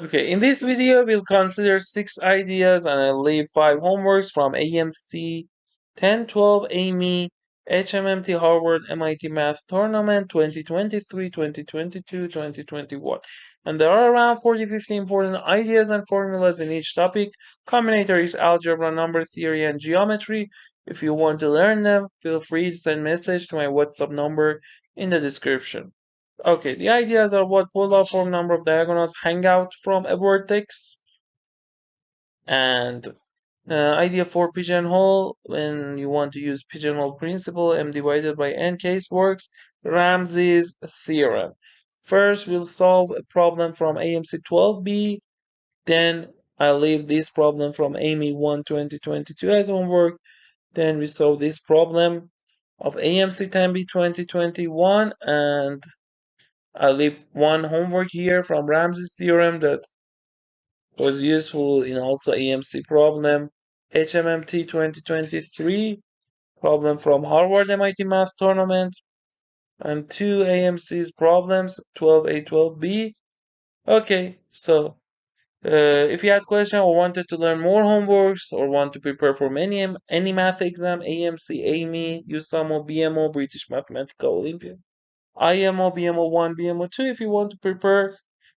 Okay, in this video, we'll consider 6 ideas and I'll leave 5 homeworks from AMC 1012 AIME HMMT Harvard MIT Math Tournament 2023, 2022, 2021. And there are around 40-50 important ideas and formulas in each topic. Combinatorics, algebra, number theory, and geometry. If you want to learn them, feel free to send message to my WhatsApp number in the description. Okay, the ideas are what polar form number of diagonals hang out from a vertex, and idea for pigeonhole when you want to use pigeonhole principle, m divided by n case works, Ramsey's theorem. First, we'll solve a problem from AMC 12b, then I'll leave this problem from AIME 1 2022 as homework, then we solve this problem of AMC 10b 2021, and I leave one homework here from Ramsey's theorem that was useful in also AMC problem, HMMT 2023, problem from Harvard MIT Math Tournament, and 2 AMC's problems, 12A, 12B. Okay, so if you had question or wanted to learn more homeworks or want to prepare for any math exam, AMC, AIME, USAMO, BMO, British Mathematical Olympiad, IMO, BMO1, BMO2, if you want to prepare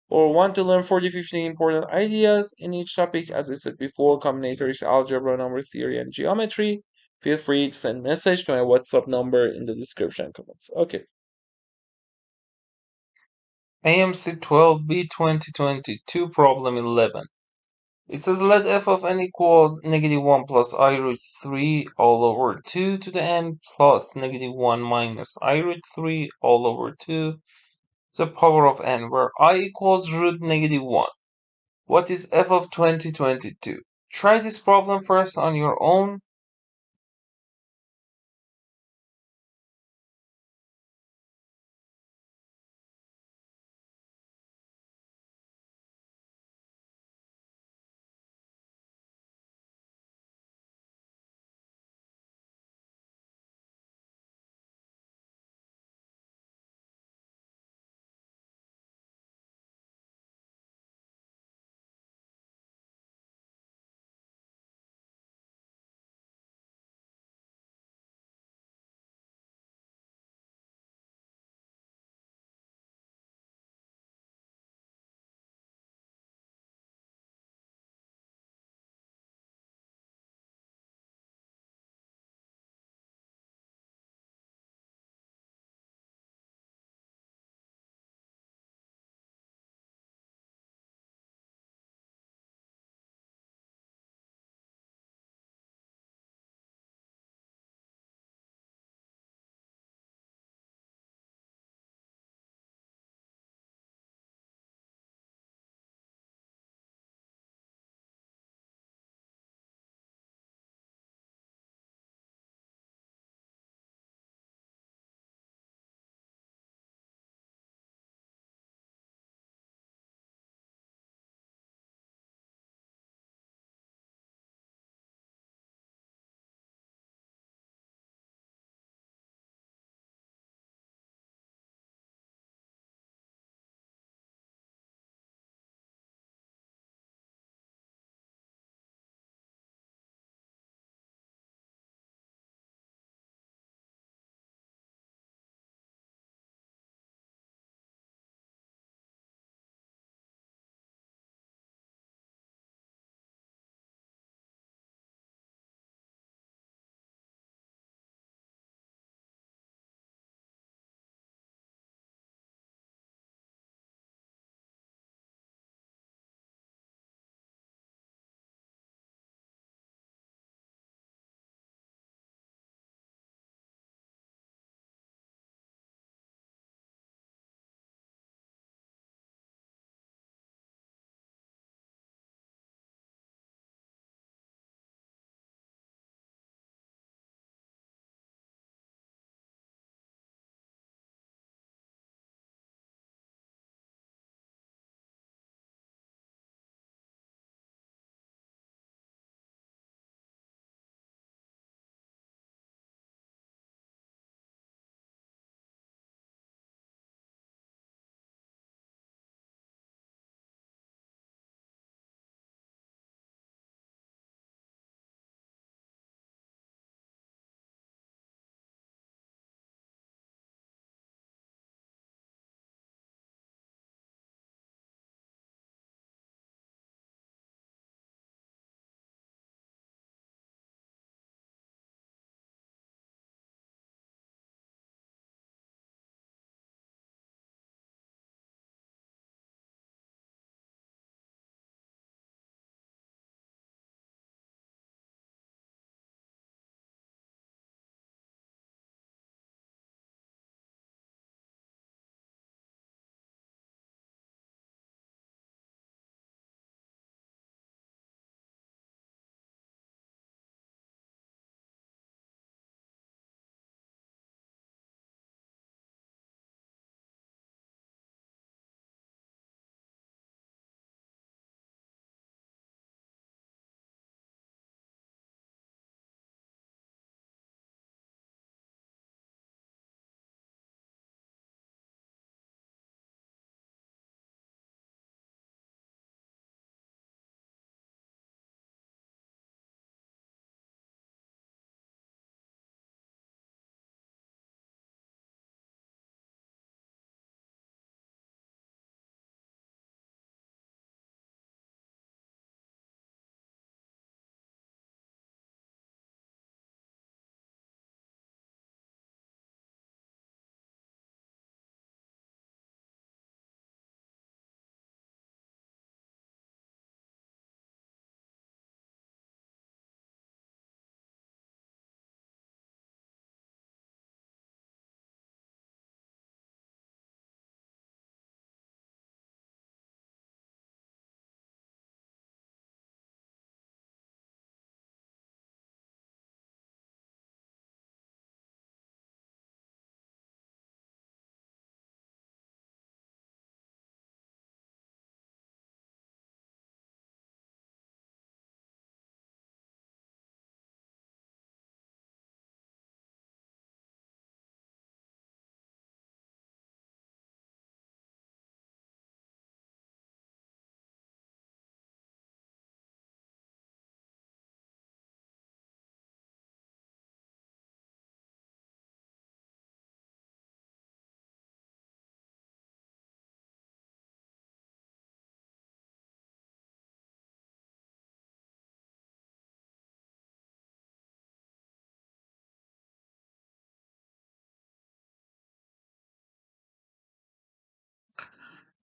or want to learn 40-50 important ideas in each topic, as I said before, combinatorics, algebra, number theory, and geometry, feel free to send message to my WhatsApp number in the description comments. Okay. AMC 12B 2022, problem 11. It says let f of n equals -1 plus I root 3 all over 2 to the n plus -1 minus I root 3 all over 2 the power of n, where I equals root -1. What is f of 2022? Try this problem first on your own.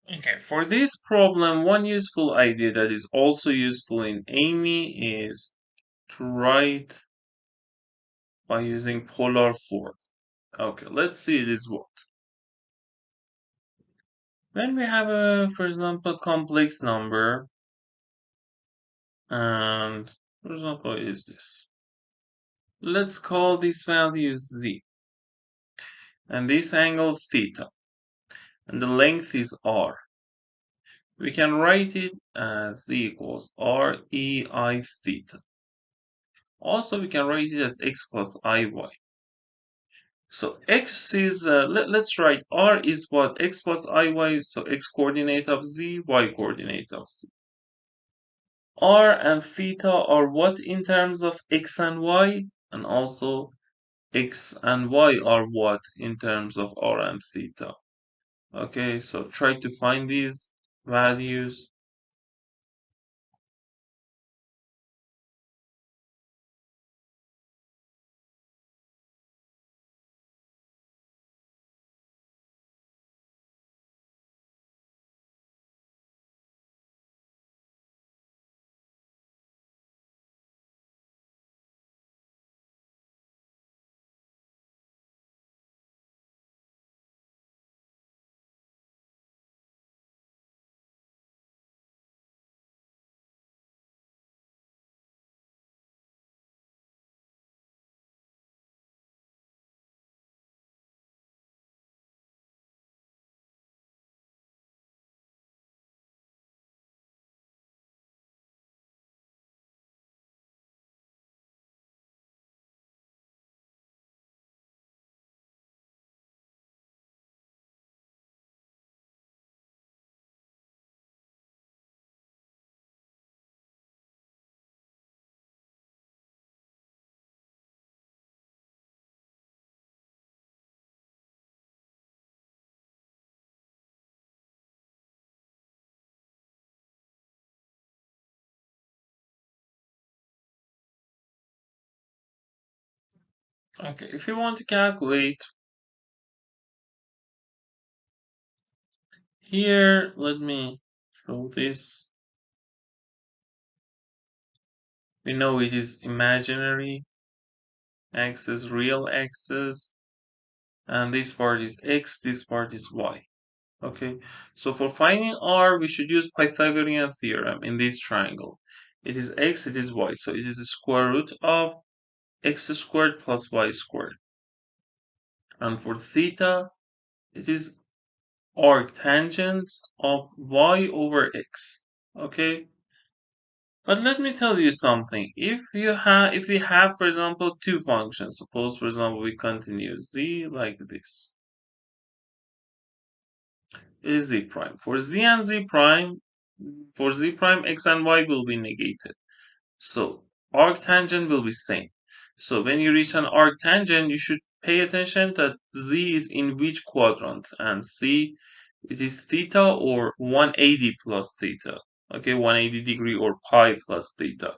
Okay, for this problem, one useful idea that is also useful in AIME is to write by using polar form. Okay, let's see this what. When we have a, for example, complex number, and for example, is this. Let's call this value z, and this angle theta, and the length is r. We can write it as z equals r e I theta. Also, we can write it as x plus I y. So x is, let's write r is what? X plus I y, so x coordinate of z, y coordinate of z. R and theta are what in terms of x and y? And also x and y are what in terms of r and theta? Okay, so try to find these values. Okay, if you want to calculate here, let me show this. We know it is imaginary axis, real axis, and this part is x, this part is y. Okay, so for finding r, we should use Pythagorean theorem in this triangle. It is x, it is y, so it is the square root of x squared plus y squared. And for theta, it is arctangent of y over x. Okay, but let me tell you something. If we have, for example, two functions, suppose, for example, we continue z like this. It is z prime. For z and z prime, for z prime, x and y will be negated. So arctangent will be same. So when you reach an arctangent, you should pay attention that z is in which quadrant, and c, it is theta or 180 plus theta. Okay, 180 degree or pi plus theta.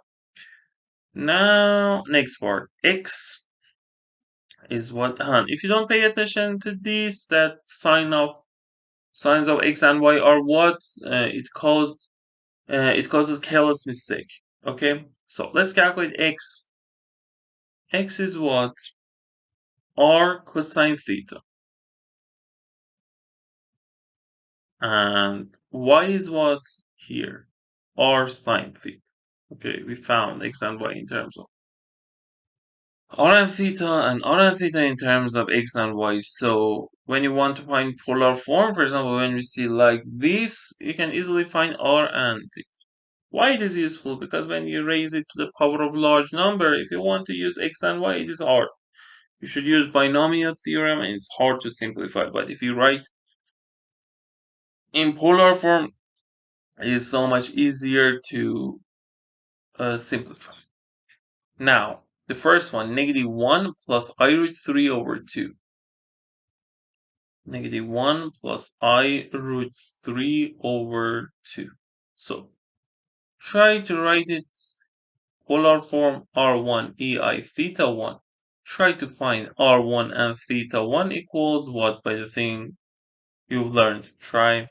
Now, next part, x is what, if you don't pay attention to this, that signs of x and y are what, it causes careless mistake. Okay, so let's calculate x. X is what? R cosine theta. And y is what here? R sine theta. Okay, we found x and y in terms of r and theta in terms of x and y. So when you want to find polar form, for example, when we see like this, you can easily find r and theta. Why it is useful? Because when you raise it to the power of large number, if you want to use x and y, it is hard. You should use binomial theorem, and it's hard to simplify. But if you write in polar form, it is so much easier to simplify. Now, the first one, -1 plus I root 3 over 2. -1 plus I root 3 over 2. So, try to write it polar form R1 EI theta 1. Try to find R1 and theta 1 equals what by the thing you've learned. Try.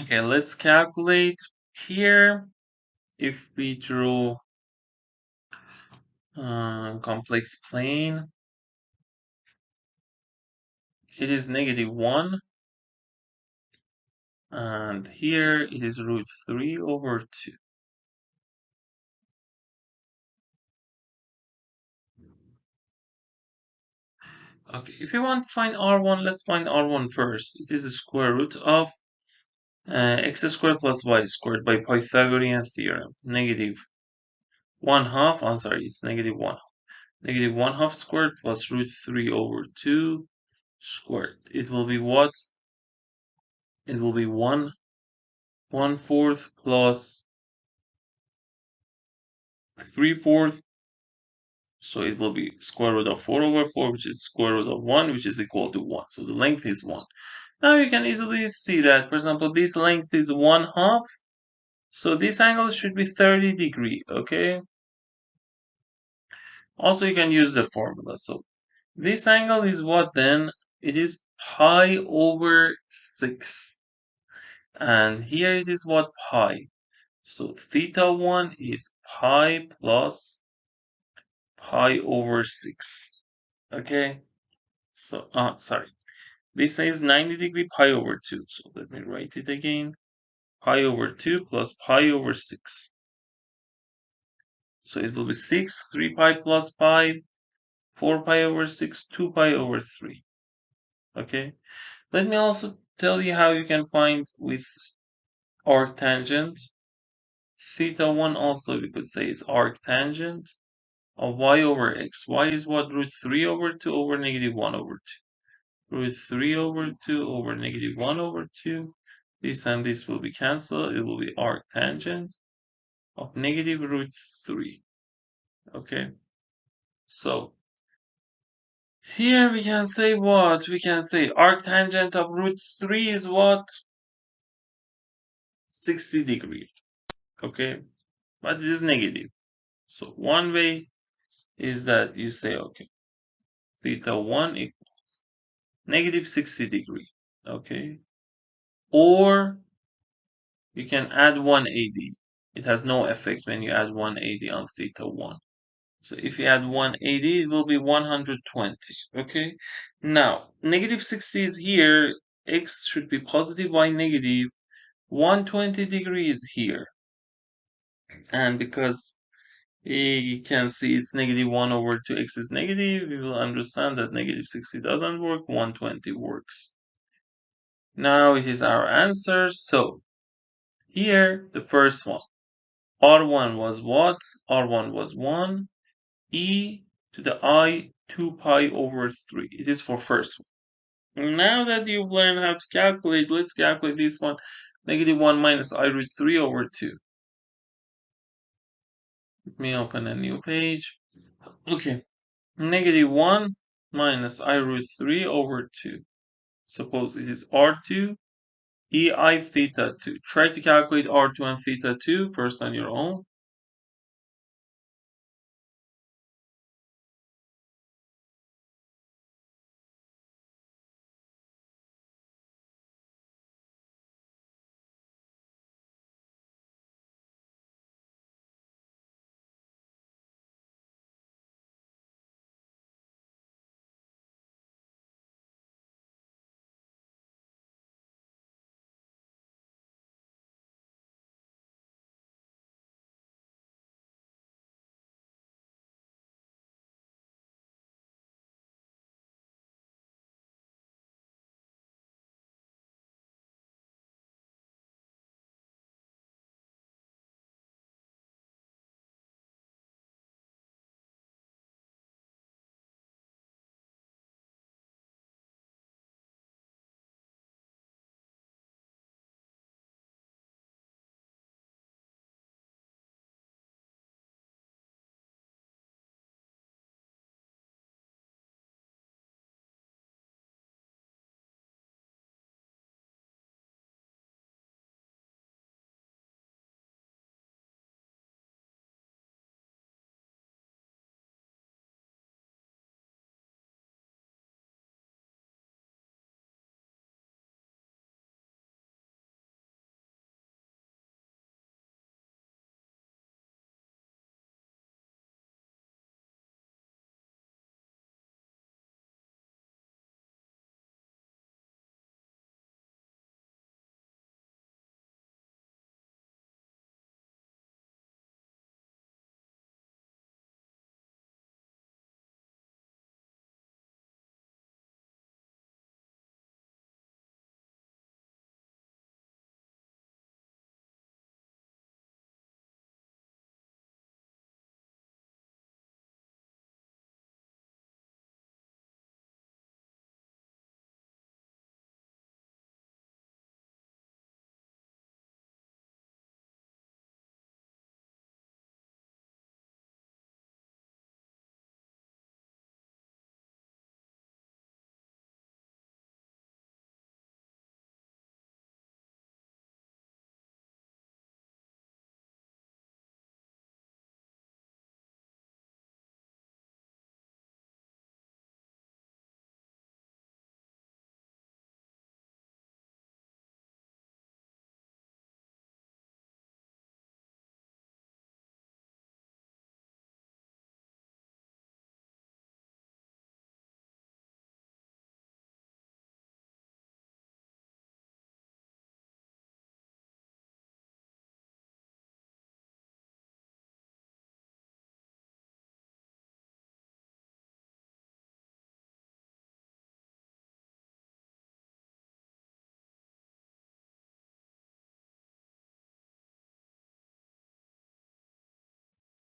Okay, let's calculate here. If we draw complex plane, it is -1, and here it is √3/2. Okay, if you want to find R1, let's find R1 first. It is the square root of x squared plus y squared by Pythagorean theorem. -1/2, I'm sorry, it's -1. -1/2 squared plus √3/2 squared. It will be what? It will be 1/4 plus 3/4. So it will be square root of 4/4, which is square root of 1, which is equal to 1. So the length is 1. Now you can easily see that, for example, this length is 1/2. So this angle should be 30 degree, okay? Also, you can use the formula. So this angle is what then? It is pi/6. And here it is what? Pi. So θ1 is pi plus pi/6. Okay? So, sorry. This is 90 degree pi/2. So let me write it again. Pi/2 plus pi/6. So it will be 6, 3 pi plus pi, 4 pi/6, 2 pi/3. Okay? Let me also tell you how you can find with arctangent. θ1 also we could say is arctangent of y/x. Y is what? √3/2 over -1/2. √3/2 over -1/2. This and this will be cancelled. It will be arctangent of -√3. Okay? So here we can say what? We can say arctangent of √3 is what? 60 degrees. Okay? But it is negative. So one way is that you say, okay, θ1 equals -60 degree. Okay? Or you can add 180. It has no effect when you add 180 on θ1. So if you add 180, it will be 120. Okay? Now, -60 is here. X should be positive, y negative. 120 degrees here. And because you can see it's -1/2, x is negative, you will understand that -60 doesn't work, 120 works. Now it is our answer. So here, the first one. R1 was what? R1 was 1. E to the I 2 pi/3. It is for first one. Now that you've learned how to calculate, let's calculate this one. -1 minus I√3/2. Let me open a new page. Okay. -1 minus I√3/2. Suppose it is R2 EI θ2. Try to calculate R2 and θ2 first on your own.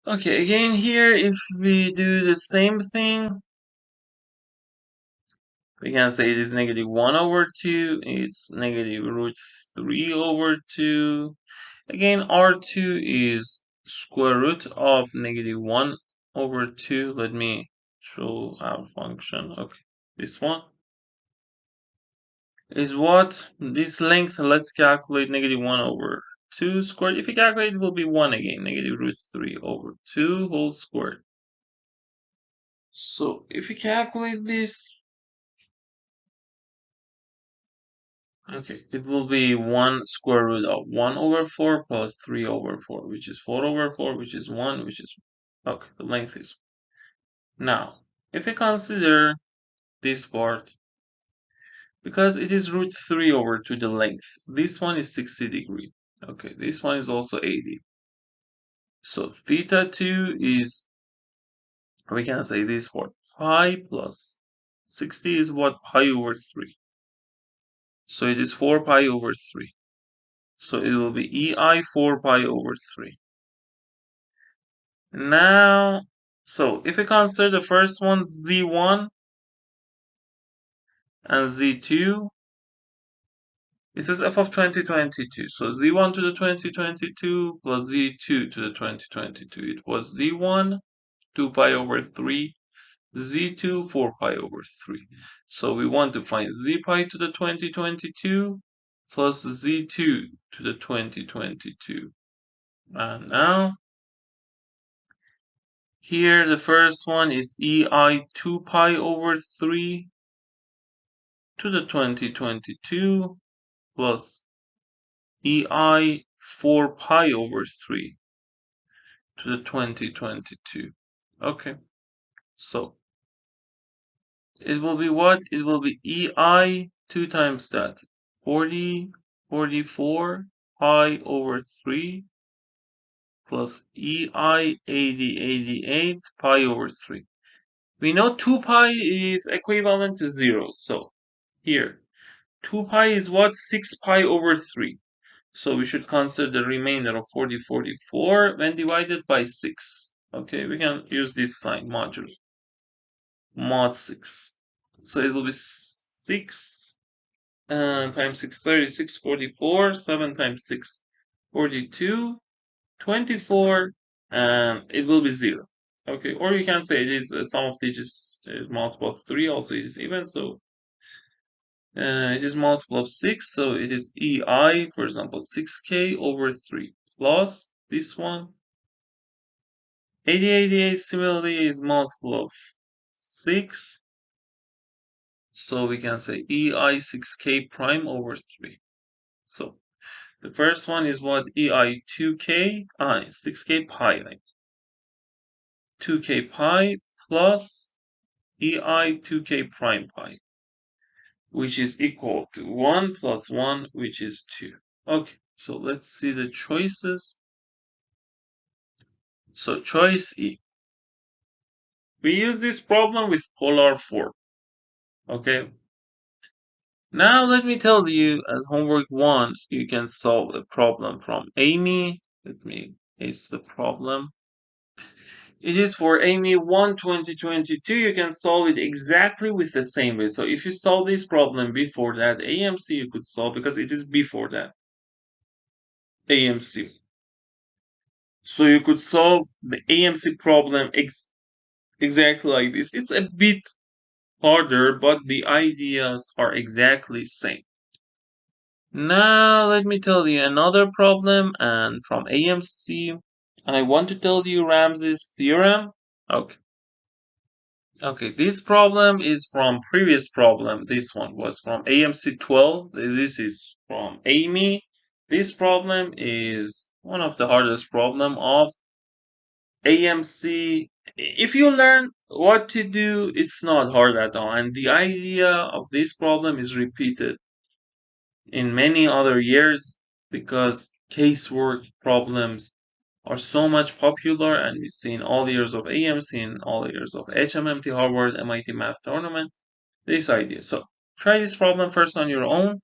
Okay, again here, if we do the same thing, we can say it is negative 1 over 2, it's negative root 3 over 2. Again, R2 is square root of negative 1 over 2. Let me show our function. Okay, this one is what? This length, let's calculate negative 1 over 2 squared. If you calculate, it will be 1 again, negative root 3 over 2 whole squared. So if you calculate this, okay, it will be 1 square root of 1 over 4 plus 3 over 4, which is 4 over 4, which is 1, which is, okay, the length is. Now, if you consider this part, because it is root 3 over 2 the length, this one is 60 degree. Okay, this one is also 80. So theta 2 is, we can say this part, pi plus 60 is what? Pi over 3. So it is 4 pi over 3. So it will be EI 4 pi over 3. Now, so if we consider the first one Z1 and Z2, this is f of 2022. So Z1 to the 2022 plus Z2 to the 2022. It was Z1 2 pi over 3, Z2 4 pi over 3. So we want to find Z pi to the 2022 plus Z2 to the 2022. And now, here the first one is EI 2 pi over 3 to the 2022 plus EI 4 pi over 3 to the 2022. Okay, so it will be what? It will be EI 2 times that. 40, 44 pi over 3 plus EI 80, 88 pi over 3. We know 2 pi is equivalent to 0, so here 2 pi is what? 6 pi over 3. So we should consider the remainder of 40, 44 when divided by 6. Okay, we can use this sign, modulo, mod 6. So it will be 6 times 6, 36, 44, 7 times 6, 42, 24, and it will be 0. Okay, or you can say it is sum of digits is multiple of 3, also it is even, so it is multiple of 6, so it is EI, for example, 6k over 3 plus this one. 80, 88 similarly is multiple of 6, so we can say EI 6k prime over 3. So the first one is what? EI 2k, 6k pi, like 2k pi plus EI 2k prime pi, which is equal to 1 plus 1, which is 2. Okay, so let's see the choices. So choice E. We use this problem with polar form. Okay. Now let me tell you, as homework 1, you can solve the problem from AIME. Let me paste the problem. It is for AIME 1 2022. You can solve it exactly with the same way. So if you solve this problem before that, AMC you could solve because it is before that. AMC. So you could solve the AMC problem exactly like this. It's a bit harder, but the ideas are exactly same. Now let me tell you another problem and from AMC, and I want to tell you Ramsey's theorem. Okay. Okay, this problem is from previous problem. This one was from AMC 12. This is from AIME. This problem is one of the hardest problem of AMC. If you learn what to do, it's not hard at all. And the idea of this problem is repeated in many other years because casework problems are so much popular, and we see in all years of AMC, in all years of HMMT, Harvard, MIT Math Tournament, this idea. So try this problem first on your own.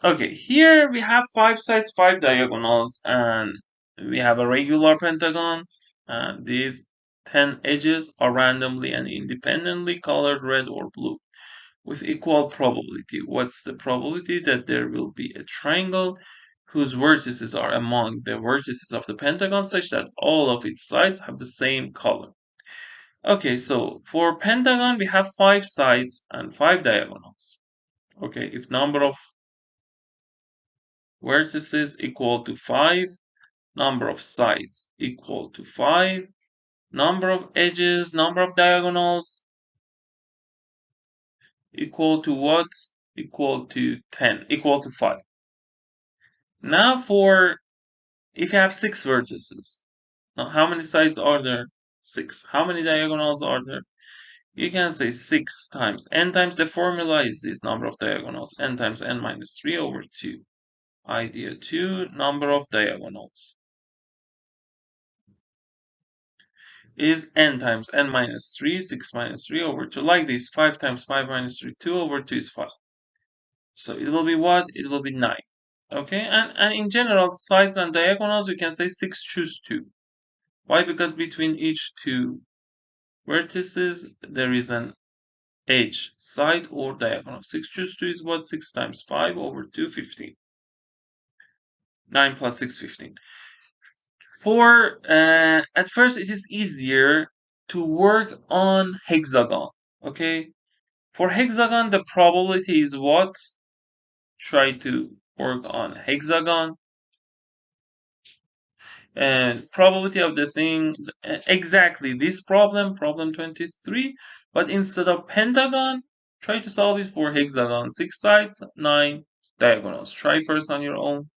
Okay, here we have 5 sides, 5 diagonals, and we have a regular pentagon. And these 10 edges are randomly and independently colored red or blue with equal probability. What's the probability that there will be a triangle whose vertices are among the vertices of the pentagon such that all of its sides have the same color? Okay, so for pentagon we have 5 sides and 5 diagonals. Okay, if number of vertices equal to 5, number of sides equal to 5, number of edges, number of diagonals equal to what? Equal to 10, equal to 5. Now for if you have 6 vertices, now how many sides are there? 6. How many diagonals are there? You can say 6 times n times the formula is this number of diagonals, n times n minus 3 over 2. Idea 2, number of diagonals is n times n minus 3, 6 minus 3 over 2. Like this, 5 times 5 minus 3, 2 over 2 is 5. So it will be what? It will be 9. Okay, and in general, sides and diagonals, you can say 6 choose 2. Why? Because between each two vertices, there is an edge, side or diagonal. 6 choose 2 is what? 6 times 5 over 2, 15. 9 plus 6, 15. For at first it is easier to work on hexagon. Okay, for hexagon the probability is what? Try to work on hexagon and probability of the thing exactly this problem 23, but instead of pentagon try to solve it for hexagon. 6 sides, 9 diagonals. Try first on your own.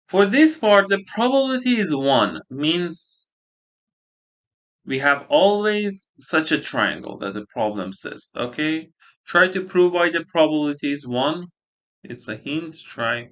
For this part, the probability is 1, means we have always such a triangle that the problem says. Okay? Try to prove why the probability is 1. It's a hint. Try.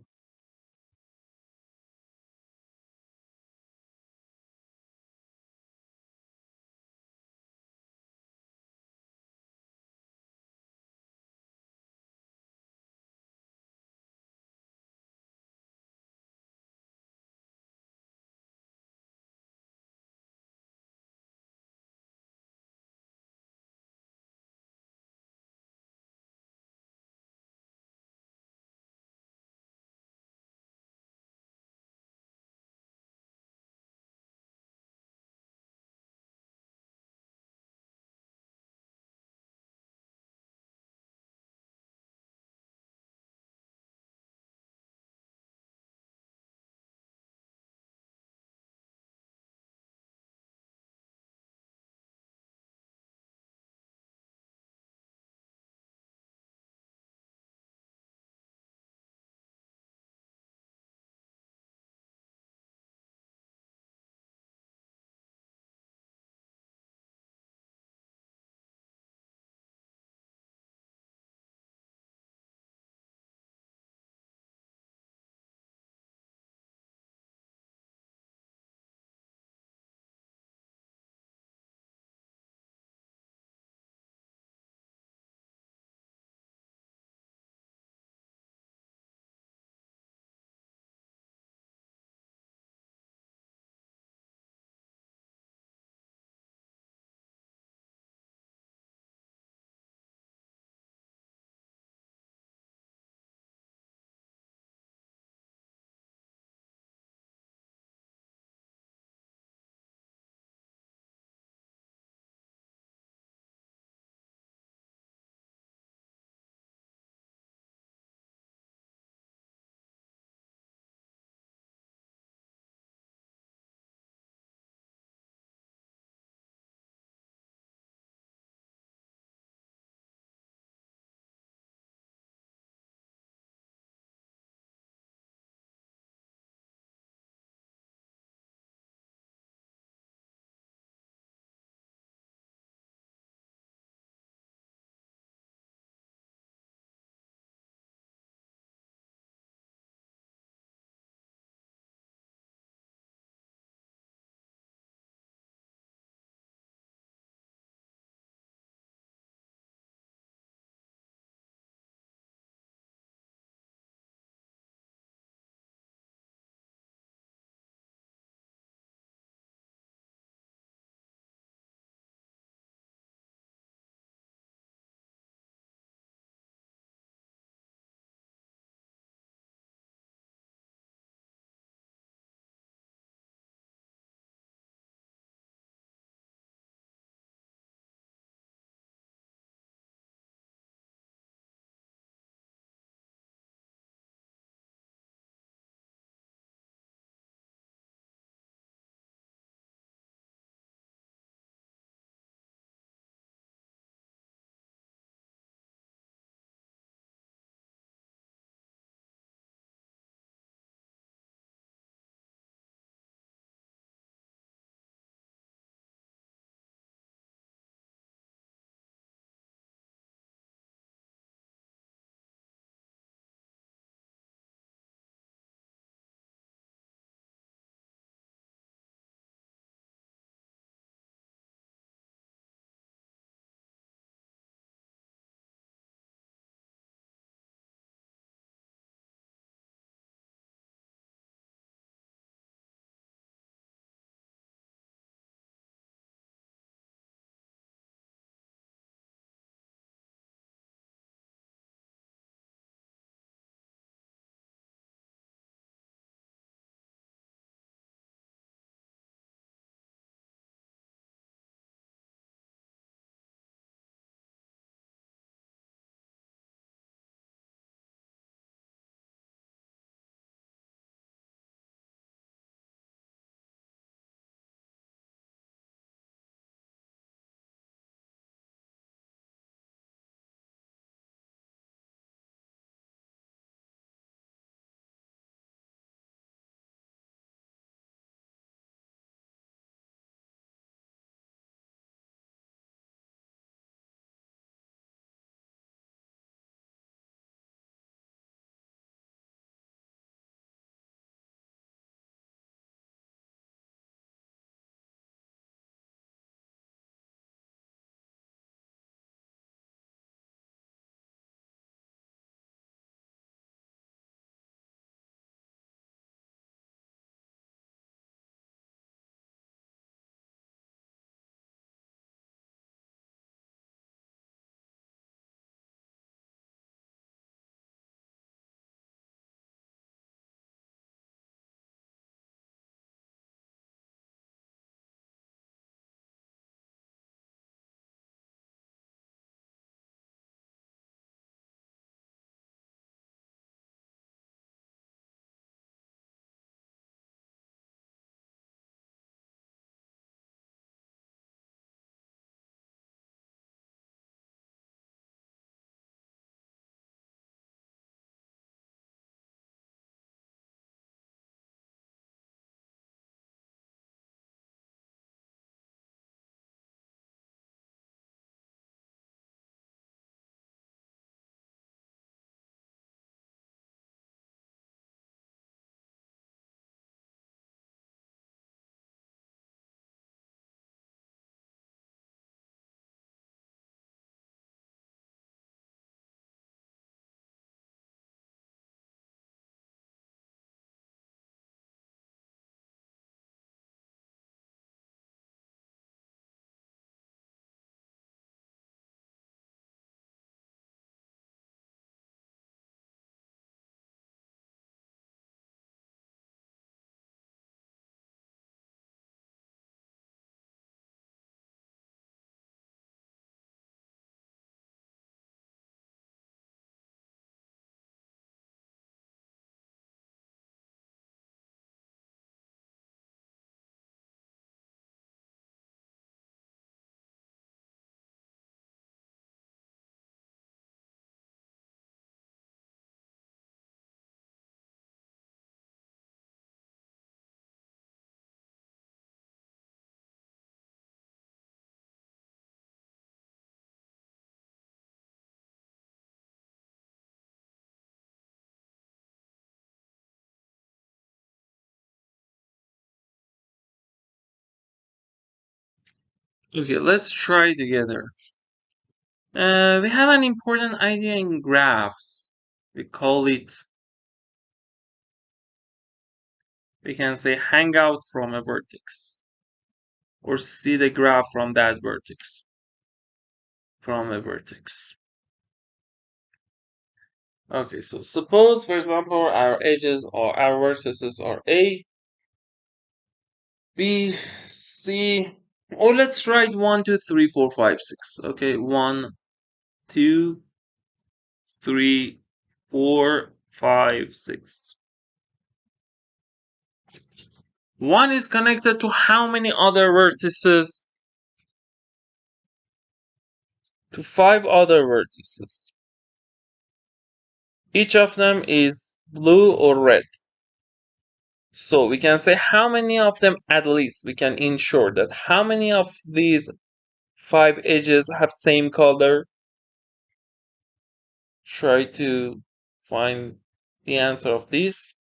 Okay, let's try together. We have an important idea in graphs. We call it, we can say, hang out from a vertex, or see the graph from that vertex, from a vertex. Okay, so suppose, for example, our edges or our vertices are A, B, C, or let's write 1, 2, 3, 4, 5, 6. Okay, 1, 2, 3, 4, 5, 6. 1 is connected to how many other vertices? To 5 other vertices. Each of them is blue or red. So we can say how many of them, at least we can ensure that how many of these 5 edges have same color. Try to find the answer of this.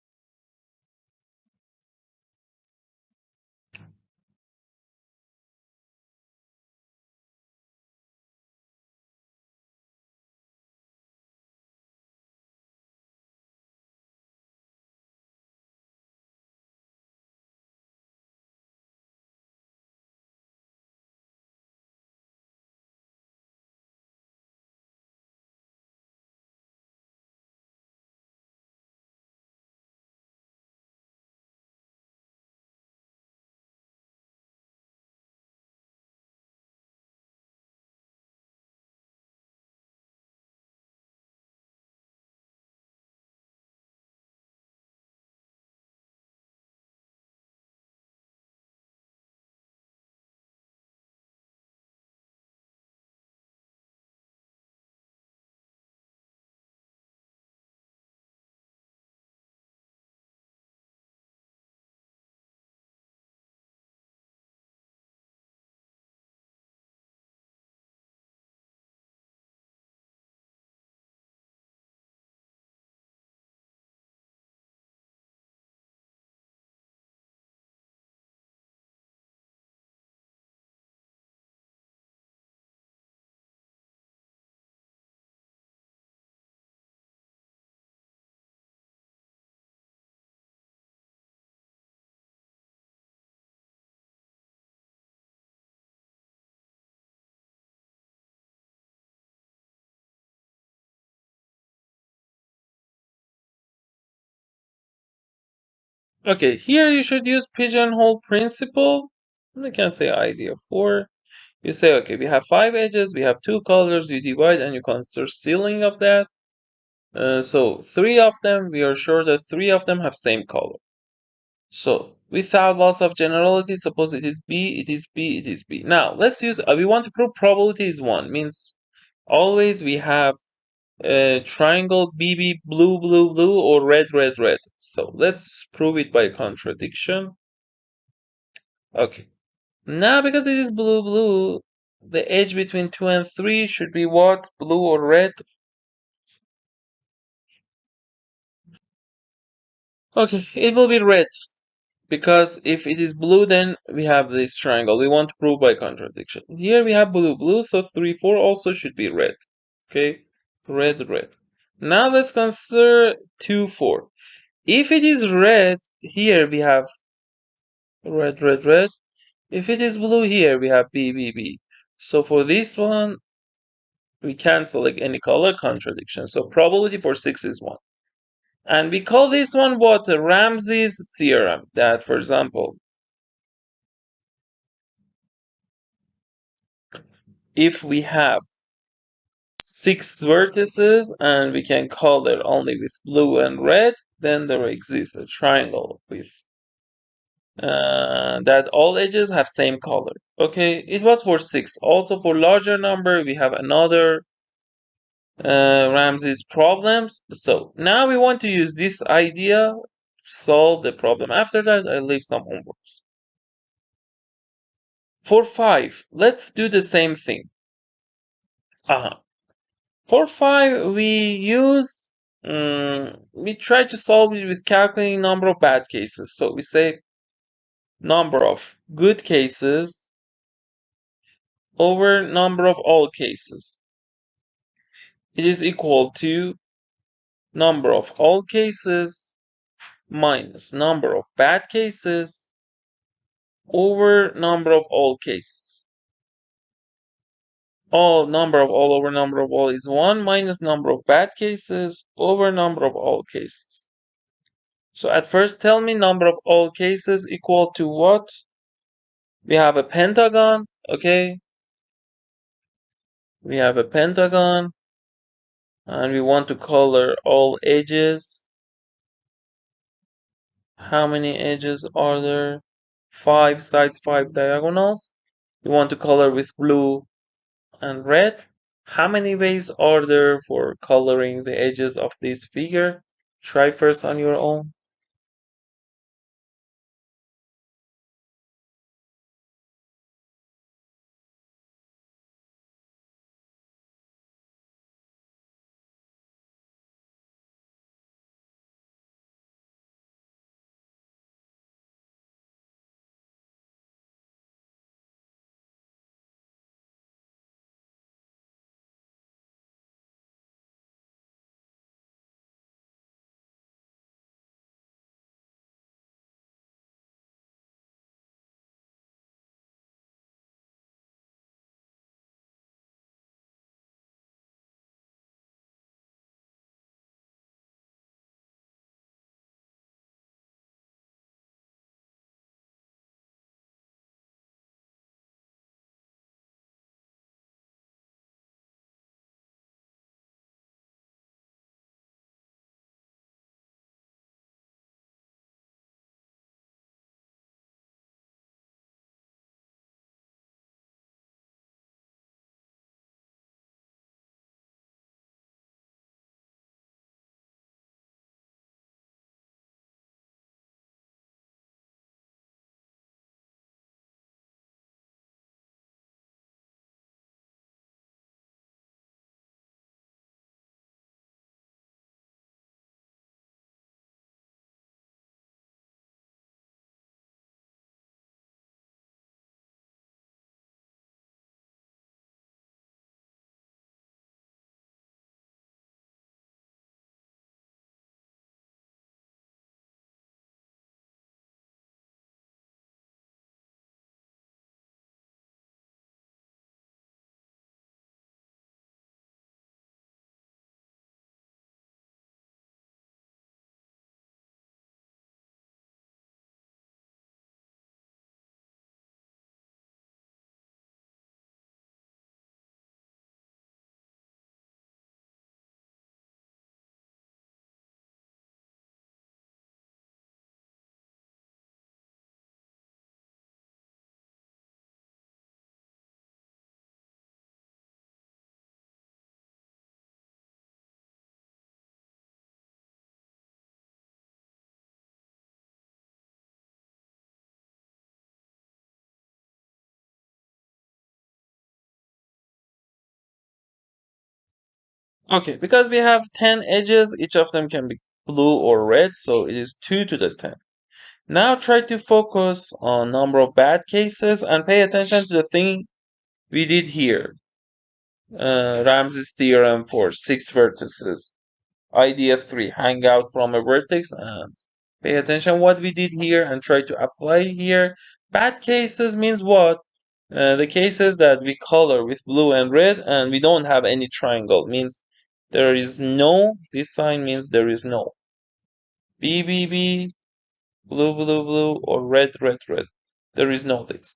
Okay, here you should use pigeonhole principle. We can say idea 4. You say, okay, we have 5 edges, we have 2 colors, you divide and you consider ceiling of that. So 3 of them, we are sure that 3 of them have same color. So without loss of generality, suppose it is B, it is B, it is B. Now let's use, we want to prove probability is 1, means always we have triangle BB blue blue blue or red red red. So let's prove it by contradiction. Okay. Now because it is blue blue, the edge between 2 and 3 should be what? Blue or red? Okay, it will be red. Because if it is blue, then we have this triangle. We want to prove by contradiction. Here we have blue blue, so 3, 4 also should be red. Okay, red red. Now let's consider 2, 4. If it is red, here we have red, red, red. If it is blue, here we have B, B, B. So for this one, we can select any color contradiction. So probability for 6 is 1. And we call this one what? Ramsey's theorem. That, for example, if we have 6 vertices and we can color only with blue and red, then there exists a triangle with that all edges have same color. Okay, it was for 6. Also for larger number, we have another Ramsey's problems. So now we want to use this idea to solve the problem. After that, I leave some homeworks. For 5, let's do the same thing. For 5, we try to solve it with calculating number of bad cases. So we say number of good cases over number of all cases. It is equal to number of all cases minus number of bad cases over number of all cases. Number of all over number of all is 1 minus number of bad cases over number of all cases. So at first tell me number of all cases equal to what? We have a pentagon, okay? We have a pentagon and we want to color all edges. How many edges are there? 5 sides, 5 diagonals. We want to color with blue and red. How many ways are there for coloring the edges of this figure? Try first on your own. Okay, because we have 10 edges, each of them can be blue or red, so it is 2 to the 10. Now try to focus on number of bad cases and pay attention to the thing we did here. Ramsey's theorem for 6 vertices. Idea 3, hang out from a vertex and pay attention what we did here and try to apply here. Bad cases means what? The cases that we color with blue and red and we don't have any triangle means there is no, this sign means there is no. B, B, B, blue, blue, blue, or red, red, red. There is no this.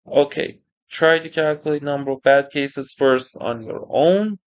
Okay, try to calculate number of bad cases first on your own.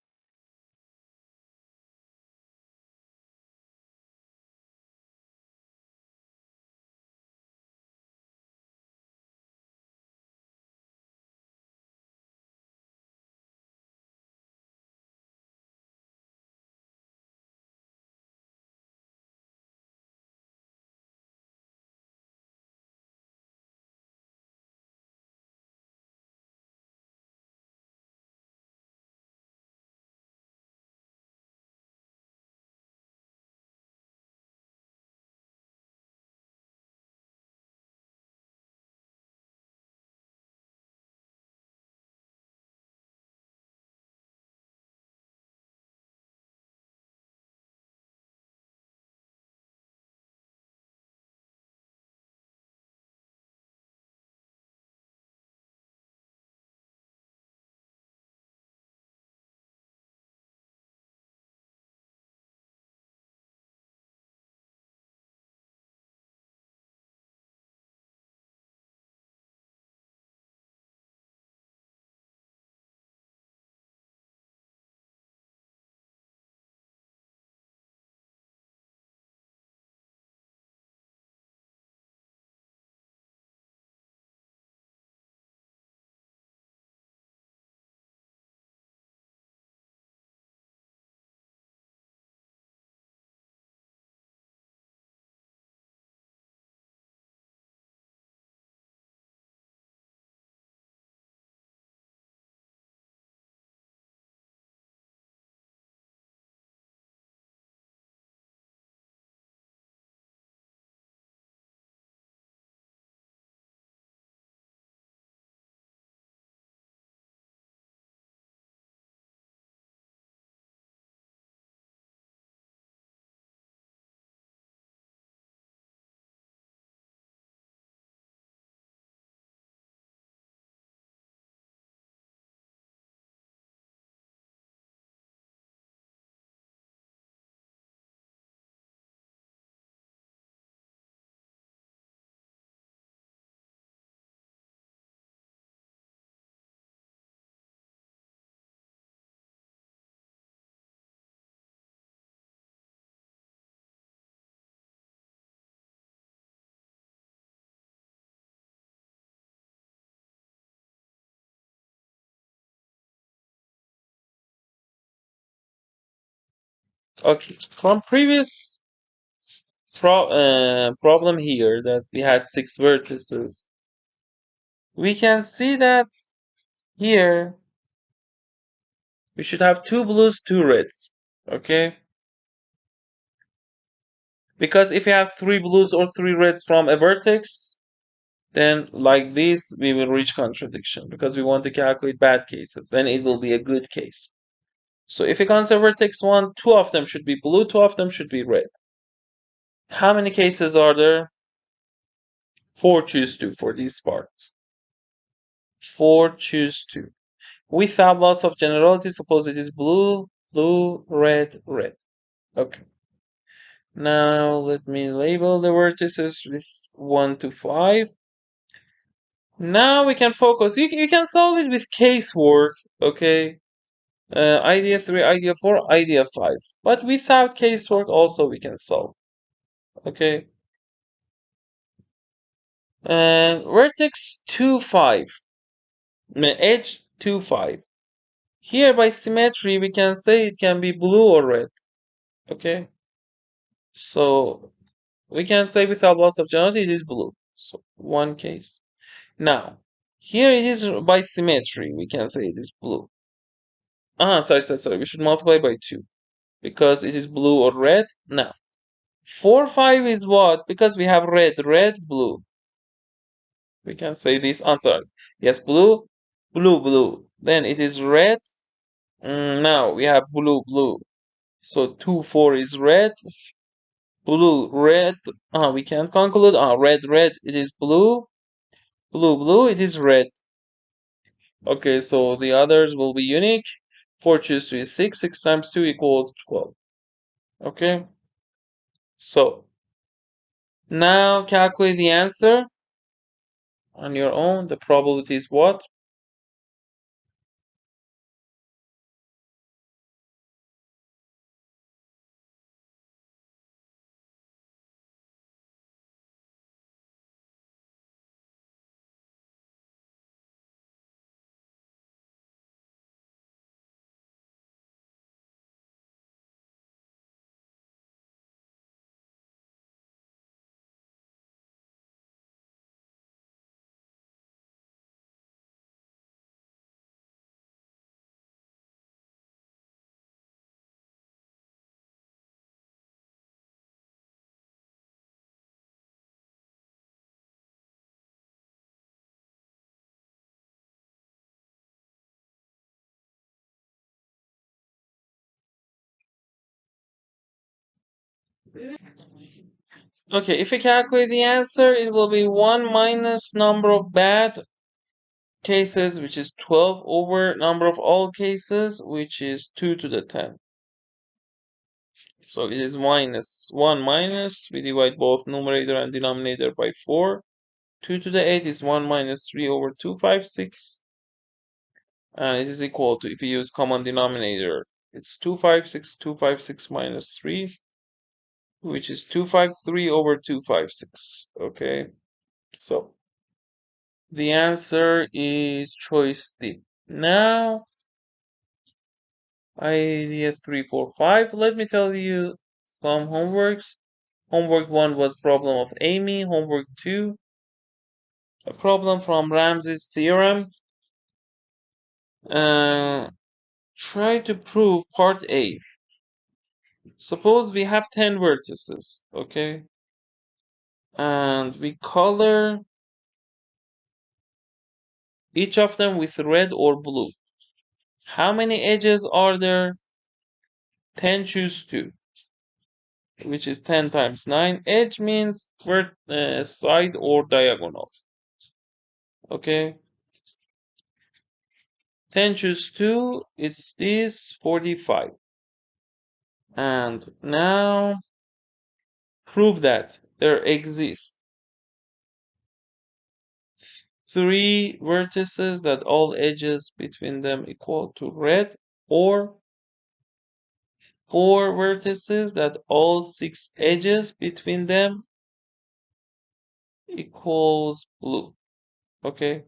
Okay, from previous problem here that we had 6 vertices, we can see that here we should have 2 blues, 2 reds. Okay, because if you have 3 blues or 3 reds from a vertex, then like this we will reach contradiction because we want to calculate bad cases. Then it will be a good case. So if you consider vertex 1, 2 of them should be blue, 2 of them should be red. How many cases are there? 4 choose 2 for this part. 4 choose 2. Without lots of generality, suppose it is blue, blue, red, red. Okay. Now let me label the vertices with 1 to 5. Now we can focus. You can solve it with casework, okay? Idea 3, idea 4, idea 5. But without casework also we can solve, okay? Vertex 2, 5. Edge 2, 5. Here by symmetry we can say it can be blue or red, okay? So we can say without loss of generality it is blue. So one case. Now, here it is by symmetry. We can say it is blue. Sorry. We should multiply by 2 because it is blue or red. Now, 4, 5 is what? Because we have red, red, blue. We can say this. Sorry. Yes, blue, blue, blue. Then it is red. Now we have blue, blue. So 2, 4 is red. Blue, red. We can't conclude. Red, red. It is blue. Blue, blue. It is red. Okay, so the others will be unique. 4 choose 2 is 6. 6 times 2 equals 12. Okay, so now calculate the answer on your own. The probability is what? Okay, if you calculate the answer, it will be 1 minus number of bad cases, which is 12, over number of all cases, which is 2 to the 10. So it is minus 1 minus, we divide both numerator and denominator by 4. 2 to the 8 is 1 minus 3 over 256. And it is equal to, if you use common denominator, it's 256 minus 3, which is 253 over 256. Okay, so the answer is choice D. Now, idea 3, 4, 5. Let me tell you some homeworks. Homework 1 was problem of AIME. Homework 2, a problem from Ramsey's theorem. Try to prove part A. Suppose we have 10 vertices, okay? And we color each of them with red or blue. How many edges are there? 10 choose 2, which is 10 times 9. Edge means side or diagonal. Okay. 10 choose 2 is this 45. And now prove that there exists 3 vertices that all edges between them equal to red, or 4 vertices that all 6 edges between them equals blue. Okay,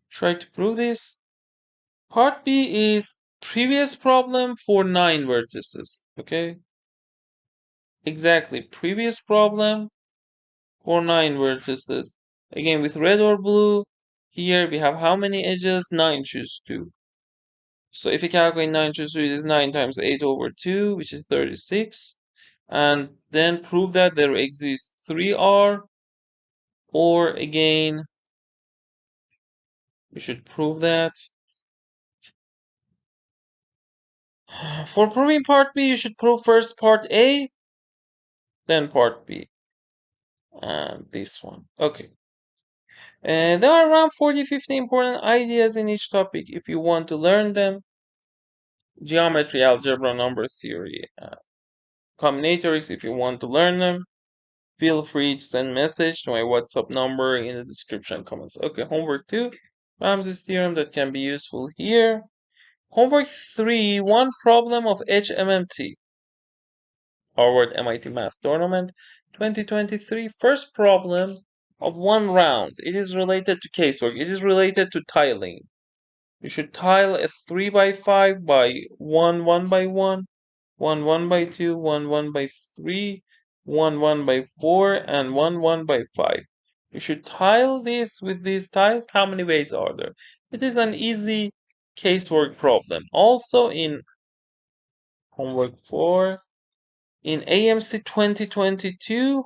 try to prove this. Part B is Previous problem for 9 vertices, okay? Exactly, previous problem for 9 vertices. Again, with red or blue, here we have how many edges? 9 choose 2. So if you calculate 9 choose 2, it is 9 times 8 over 2, which is 36. And then prove that there exists 3R, or again, we should prove that. For proving part B, you should prove first part A, then part B. And this one. Okay. And there are around 40-50 important ideas in each topic if you want to learn them. Geometry, algebra, number theory, combinatorics if you want to learn them. Feel free to send message to my WhatsApp number in the description comments. Okay, homework 2, Ramsey's theorem that can be useful here. Homework 3, one problem of HMMT, Harvard MIT Math Tournament 2023. First problem of one round. It is related to casework. It is related to tiling. You should tile a 3 by 5 by 1 1 by 1, 1 1 by 2, 1 1 by 3, 1 1 by 4, and 1 1 by 5. You should tile this with these tiles. How many ways are there? It is an easy casework problem. Also in homework 4, in AMC 2022,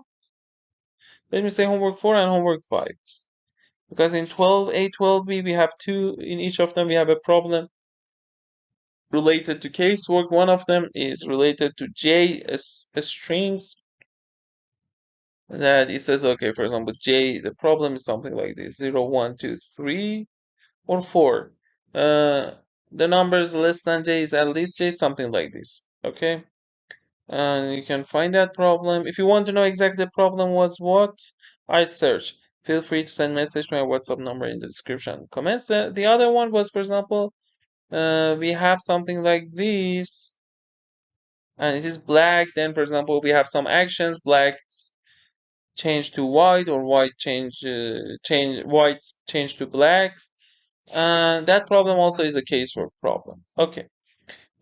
let me say homework 4 and homework 5. Because in 12A, 12B, we have two, in each of them we have a problem related to casework. One of them is related to J strings. That it says, okay, for example, J, the problem is something like this 0, 1, 2, 3, or 4. The numbers less than J is at least J, something like this. Okay. And you can find that problem. If you want to know exactly the problem was what, I search. Feel free to send message to my WhatsApp number in the description comments. The other one was, for example, we have something like this, and it is black. Then, for example, we have some actions. Black change to white, or white whites change to blacks. And that problem also is a casework problem. Okay.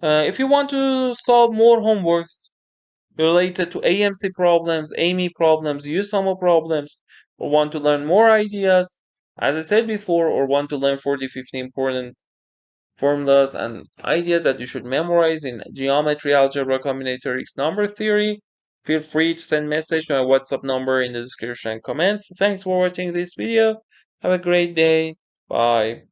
If you want to solve more homeworks related to AMC problems, AIME problems, USUMO problems, or want to learn more ideas, as I said before, or want to learn 40-50 important formulas and ideas that you should memorize in geometry, algebra, combinatorics, number theory, feel free to send message to my WhatsApp number in the description and comments. Thanks for watching this video. Have a great day. Bye.